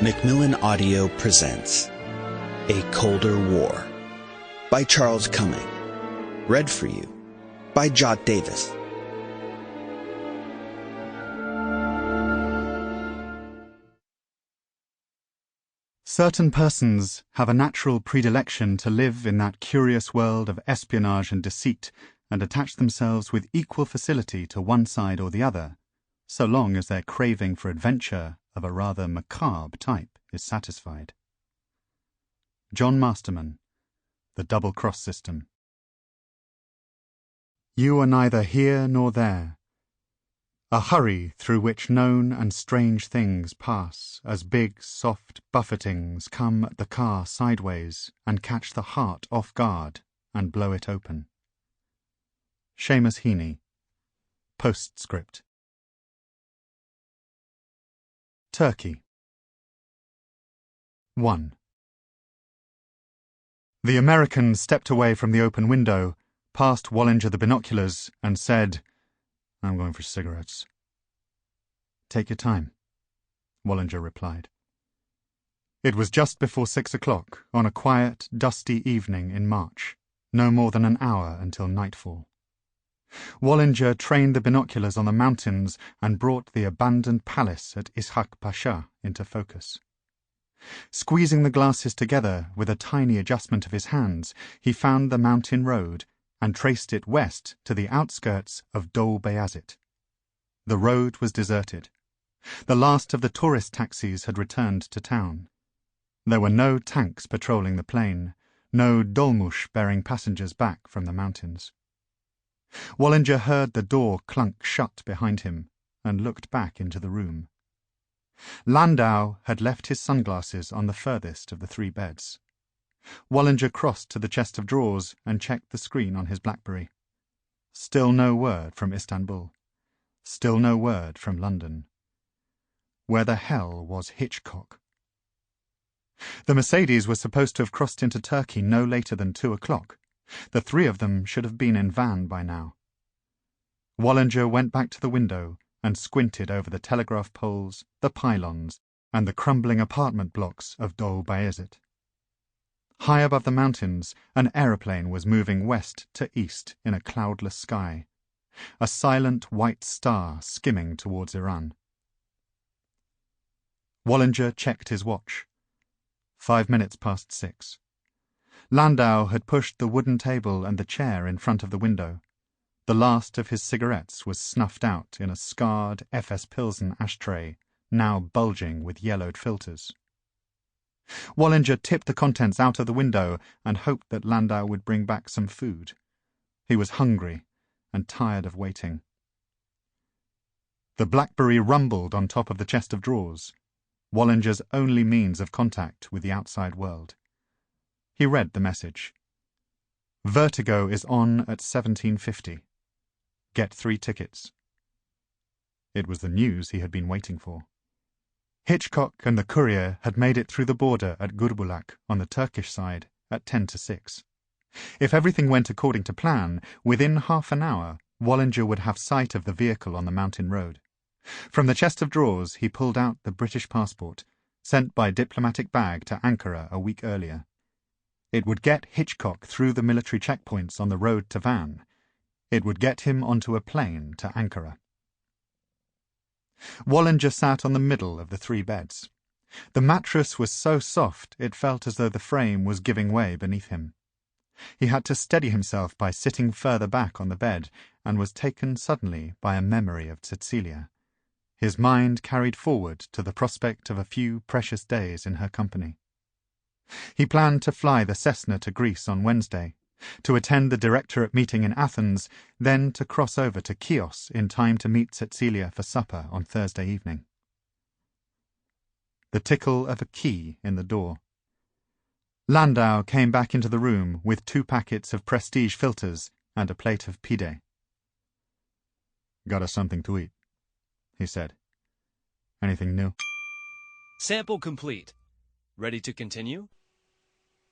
Macmillan Audio presents A Colder War by Charles Cumming. Read for you by Jot Davies. Certain persons have a natural predilection to live in that curious world of espionage and deceit and attach themselves with equal facility to one side or the other, so long as their craving for adventure of a rather macabre type is satisfied. John Masterman, The Double-Cross System. You are neither here nor there. A hurry through which known and strange things pass, as big, soft buffetings come at the car sideways and catch the heart off guard and blow it open. Seamus Heaney. Postscript. Turkey. 1. The American stepped away from the open window, passed Wallinger the binoculars, and said, "I'm going for cigarettes." "Take your time," Wallinger replied. It was just before 6 o'clock, on a quiet, dusty evening in March, no more than an hour until nightfall. Wallinger trained the binoculars on the mountains and brought the abandoned palace at Ishaq Pasha into focus. Squeezing the glasses together with a tiny adjustment of his hands, he found the mountain road and traced it west to the outskirts of Dol Bayazit. The road was deserted. The last of the tourist taxis had returned to town. There were no tanks patrolling the plain, no dolmush bearing passengers back from the mountains. Wallinger heard the door clunk shut behind him and looked back into the room. Landau had left his sunglasses on the furthest of the three beds. Wallinger crossed to the chest of drawers and checked the screen on his BlackBerry. Still no word from Istanbul. Still no word from London. Where the hell was Hitchcock? The Mercedes was supposed to have crossed into Turkey no later than 2 o'clock. The three of them should have been in Van by now. Wallinger went back to the window and squinted over the telegraph poles, the pylons, and the crumbling apartment blocks of Dol Bayazit. High above the mountains, an aeroplane was moving west to east in a cloudless sky, a silent white star skimming towards Iran. Wallinger checked his watch. 5 minutes past 6. Landau had pushed the wooden table and the chair in front of the window. The last of his cigarettes was snuffed out in a scarred FS Pilsen ashtray, now bulging with yellowed filters. Wallinger tipped the contents out of the window and hoped that Landau would bring back some food. He was hungry and tired of waiting. The BlackBerry rumbled on top of the chest of drawers, Wallinger's only means of contact with the outside world. He read the message. Vertigo is on at 17:50. Get 3 tickets. It was the news he had been waiting for. Hitchcock and the courier had made it through the border at Gurbulak on the Turkish side at 10 to 6. If everything went according to plan, within half an hour, Wallinger would have sight of the vehicle on the mountain road. From the chest of drawers, he pulled out the British passport, sent by diplomatic bag to Ankara a week earlier. It would get Hitchcock through the military checkpoints on the road to Van. It would get him onto a plane to Ankara. Wallinger sat on the middle of the 3 beds. The mattress was so soft it felt as though the frame was giving way beneath him. He had to steady himself by sitting further back on the bed and was taken suddenly by a memory of Cecilia. His mind carried forward to the prospect of a few precious days in her company. He planned to fly the Cessna to Greece on Wednesday, to attend the directorate meeting in Athens, then to cross over to Chios in time to meet Cecilia for supper on Thursday evening. The tickle of a key in the door. Landau came back into the room with 2 packets of prestige filters and a plate of pide. "Got us something to eat," he said. "Anything new?" Sample complete. Ready to continue?